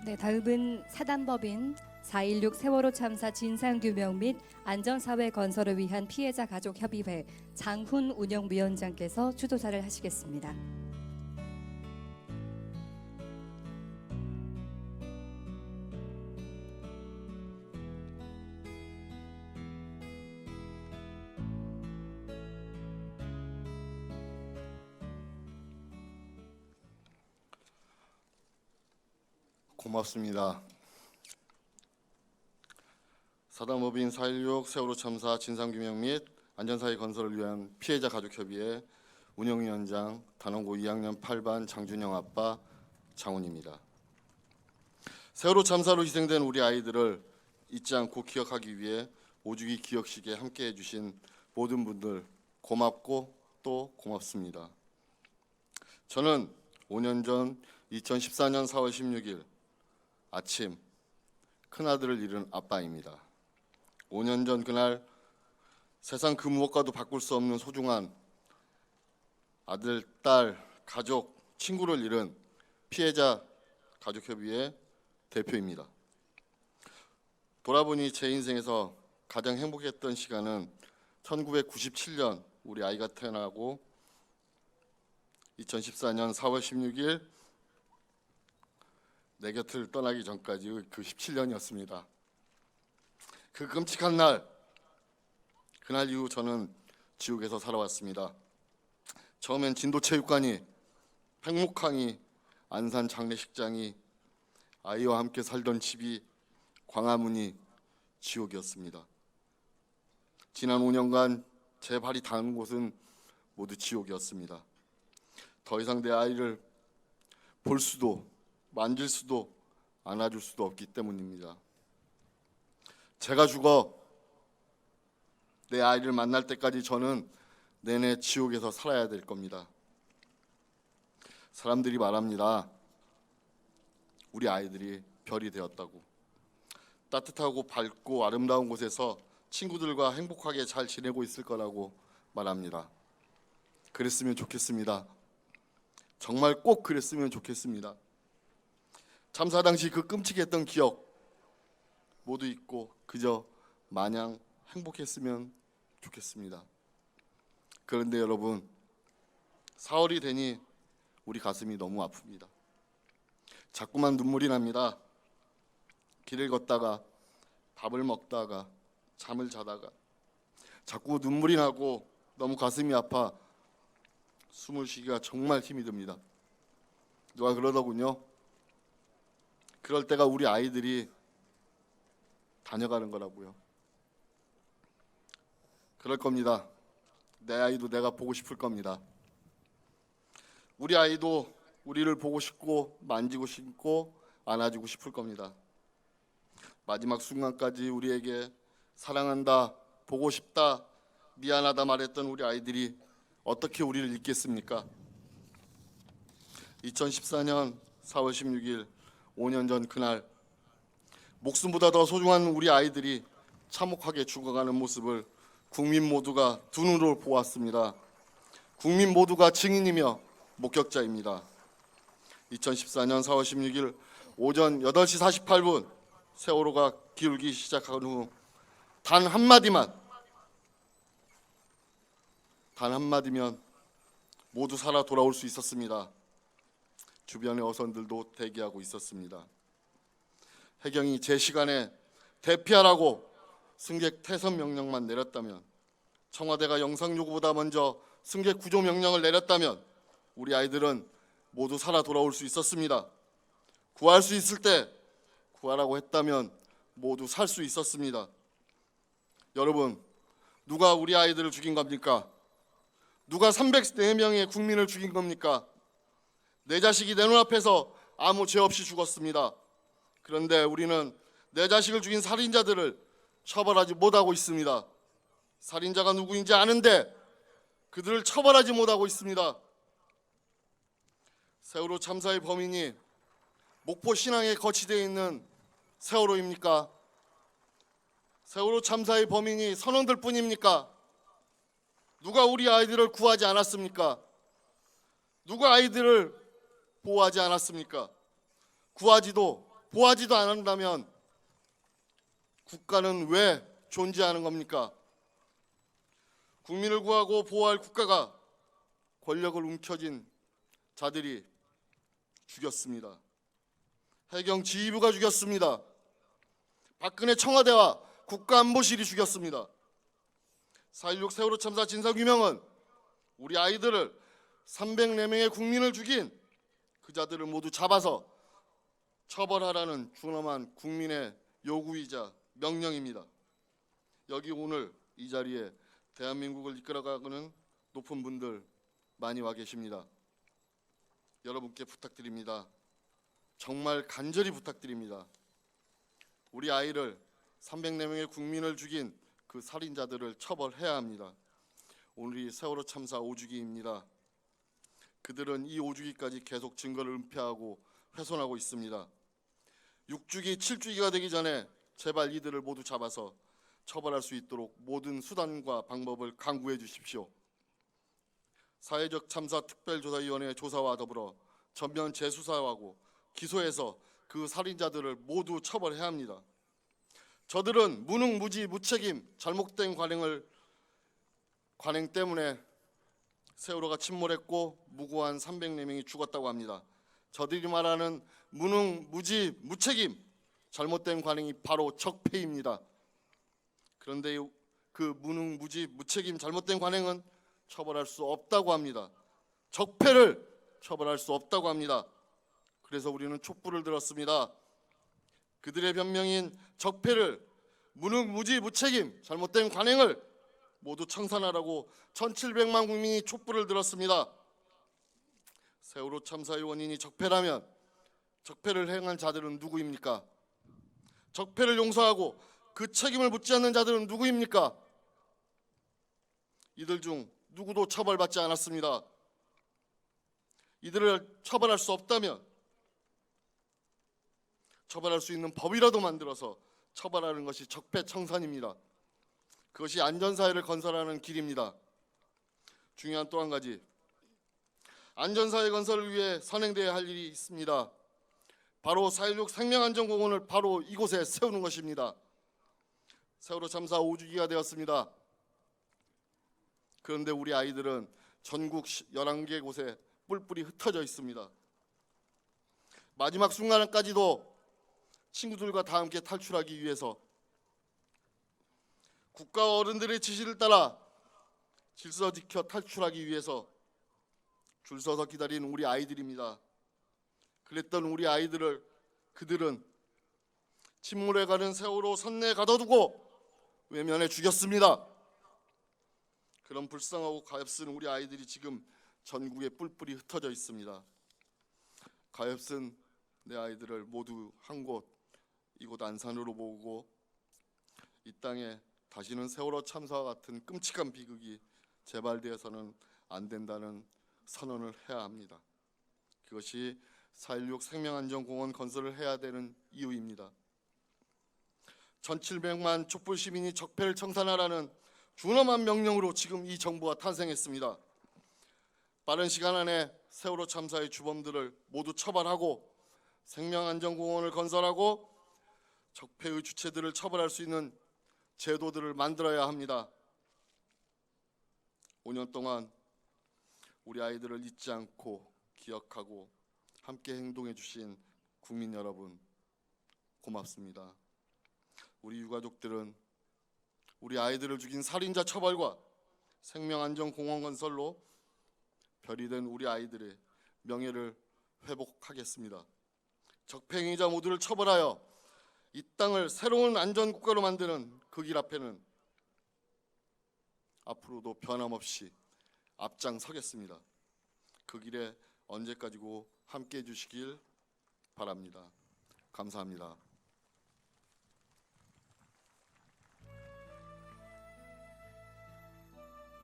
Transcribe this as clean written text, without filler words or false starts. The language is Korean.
네, 다음은 사단법인 4.16 세월호 참사 진상규명 및 안전사회 건설을 위한 피해자 가족협의회 장훈 운영위원장께서 주도자를 하시겠습니다. 고맙습니다. 사단법인 4.16 세월호 참사 진상규명 및 안전사회 건설을 위한 피해자 가족협의회 운영위원장 단원고 2학년 8반 장준영 아빠 장훈입니다. 세월호 참사로 희생된 우리 아이들을 잊지 않고 기억하기 위해 5주기 기억식에 함께해 주신 모든 분들 고맙고 또 고맙습니다. 저는 5년 전 2014년 4월 16일 아침 큰아들을 잃은 아빠입니다. 5년 전 그날 세상 그 무엇과도 바꿀 수 없는 소중한 아들, 딸, 가족, 친구를 잃은 피해자 가족협의회 대표입니다. 돌아보니 제 인생에서 가장 행복했던 시간은 1997년 우리 아이가 태어나고 2014년 4월 16일 내 곁을 떠나기 전까지 그 17년이었습니다. 그 끔찍한 날, 그날 이후 저는 지옥에서 살아왔습니다. 처음엔 진도체육관이, 팽목항이, 안산 장례식장이, 아이와 함께 살던 집이, 광화문이 지옥이었습니다. 지난 5년간 제 발이 닿은 곳은 모두 지옥이었습니다. 더 이상 내 아이를 볼 수도 만질 수도 안아줄 수도 없기 때문입니다. 제가 죽어 내 아이를 만날 때까지 저는 내내 지옥에서 살아야 될 겁니다. 사람들이 말합니다. 우리 아이들이 별이 되었다고. 따뜻하고 밝고 아름다운 곳에서 친구들과 행복하게 잘 지내고 있을 거라고 말합니다. 그랬으면 좋겠습니다. 정말 꼭 그랬으면 좋겠습니다. 참사 당시 그 끔찍했던 기억 모두 잊고 그저 마냥 행복했으면 좋겠습니다. 그런데 여러분, 4월이 되니 우리 가슴이 너무 아픕니다. 자꾸만 눈물이 납니다. 길을 걷다가 밥을 먹다가 잠을 자다가 자꾸 눈물이 나고 너무 가슴이 아파 숨을 쉬기가 정말 힘이 듭니다. 누가 그러더군요. 그럴 때가 우리 아이들이 다녀가는 거라고요. 그럴 겁니다. 내 아이도 내가 보고 싶을 겁니다. 우리 아이도 우리를 보고 싶고 만지고 싶고 안아주고 싶을 겁니다. 마지막 순간까지 우리에게 사랑한다, 보고 싶다, 미안하다 말했던 우리 아이들이 어떻게 우리를 잊겠습니까? 2014년 4월 16일 5년 전 그날 목숨보다 더 소중한 우리 아이들이 참혹하게 죽어가는 모습을 국민 모두가 두 눈으로 보았습니다. 국민 모두가 증인이며 목격자입니다. 2014년 4월 16일 오전 8시 48분 세월호가 기울기 시작한 후 단 한마디면 모두 살아 돌아올 수 있었습니다. 주변의 어선들도 대기하고 있었습니다. 해경이 제 시간에 대피하라고 승객 퇴선 명령만 내렸다면, 청와대가 영상 요구보다 먼저 승객 구조 명령을 내렸다면 우리 아이들은 모두 살아 돌아올 수 있었습니다. 구할 수 있을 때 구하라고 했다면 모두 살 수 있었습니다. 여러분, 누가 우리 아이들을 죽인 겁니까? 누가 304명의 국민을 죽인 겁니까? 내 자식이 내 눈앞에서 아무 죄 없이 죽었습니다. 그런데 우리는 내 자식을 죽인 살인자들을 처벌하지 못하고 있습니다. 살인자가 누구인지 아는데 그들을 처벌하지 못하고 있습니다. 세월호 참사의 범인이 목포 신항에 거치되어 있는 세월호입니까? 세월호 참사의 범인이 선원들 뿐입니까? 누가 우리 아이들을 구하지 않았습니까? 누가 아이들을 보호하지 않았습니까? 구하지도 보호하지도 않는다면 국가는 왜 존재하는 겁니까? 국민을 구하고 보호할 국가가 권력을 움켜쥔 자들이 죽였습니다. 해경 지휘부가 죽였습니다. 박근혜 청와대와 국가안보실이 죽였습니다. 4.16 세월호 참사 진상규명은 우리 아이들을 304명의 국민을 죽인 그 자들을 모두 잡아서 처벌하라는 준엄한 국민의 요구이자 명령입니다. 여기 오늘 이 자리에 대한민국을 이끌어가는 높은 분들 많이 와 계십니다. 여러분께 부탁드립니다. 정말 간절히 부탁드립니다. 우리 아이를 304명의 국민을 죽인 그 살인자들을 처벌해야 합니다. 오늘이 세월호 참사 5주기입니다. 그들은 이 5주기까지 계속 증거를 은폐하고 훼손하고 있습니다. 6주기, 7주기가 되기 전에 제발 이들을 모두 잡아서 처벌할 수 있도록 모든 수단과 방법을 강구해 주십시오. 사회적 참사 특별조사위원회 조사와 더불어 전면 재수사하고 기소해서 그 살인자들을 모두 처벌해야 합니다. 저들은 무능, 무지, 무책임, 잘못된 관행 때문에 세월호가 침몰했고 무고한 304명이 죽었다고 합니다. 저들이 말하는 무능, 무지, 무책임, 잘못된 관행이 바로 적폐입니다. 그런데 그 무능, 무지, 무책임, 잘못된 관행은 처벌할 수 없다고 합니다. 적폐를 처벌할 수 없다고 합니다. 그래서 우리는 촛불을 들었습니다. 그들의 변명인 적폐를, 무능, 무지, 무책임, 잘못된 관행을 모두 청산하라고 1,700만 국민이 촛불을 들었습니다. 세월호 참사의 원인이 적폐라면 적폐를 행한 자들은 누구입니까? 적폐를 용서하고 그 책임을 묻지 않는 자들은 누구입니까? 이들 중 누구도 처벌받지 않았습니다. 이들을 처벌할 수 없다면 처벌할 수 있는 법이라도 만들어서 처벌하는 것이 적폐청산입니다. 그것이 안전사회를 건설하는 길입니다. 중요한 또 한 가지, 안전사회 건설을 위해 선행되어야 할 일이 있습니다. 바로 4.16 생명안전공원을 바로 이곳에 세우는 것입니다. 세월호 참사 5주기가 되었습니다. 그런데 우리 아이들은 전국 11개 곳에 뿔뿔이 흩어져 있습니다. 마지막 순간까지도 친구들과 다 함께 탈출하기 위해서 국가와 어른들의 지시를 따라 질서 지켜 탈출하기 위해서 줄 서서 기다리는 우리 아이들입니다. 그랬던 우리 아이들을 그들은 침몰해가는 세월호 선내에 가둬두고 외면해 죽였습니다. 그런 불쌍하고 가엾은 우리 아이들이 지금 전국에 뿔뿔이 흩어져 있습니다. 가엾은 내 아이들을 모두 한 곳, 이곳 안산으로 모으고 이 땅에 다시는 세월호 참사와 같은 끔찍한 비극이 재발되어서는 안 된다는 선언을 해야 합니다. 그것이 4.16 생명안전공원 건설을 해야 되는 이유입니다. 1,700만 촛불 시민이 적폐를 청산하라는 준엄한 명령으로 지금 이 정부가 탄생했습니다. 빠른 시간 안에 세월호 참사의 주범들을 모두 처벌하고 생명안전공원을 건설하고 적폐의 주체들을 처벌할 수 있는 제도들을 만들어야 합니다. 5년 동안 우리 아이들을 잊지 않고 기억하고 함께 행동해 주신 국민 여러분 고맙습니다. 우리 유가족들은 우리 아이들을 죽인 살인자 처벌과 생명안전공원 건설로 별이 된 우리 아이들의 명예를 회복하겠습니다. 적폐행위자 모두를 처벌하여 이 땅을 새로운 안전국가로 만드는 그 길 앞에는 앞으로도 변함없이 앞장서겠습니다. 그 길에 언제까지고 함께해 주시길 바랍니다. 감사합니다.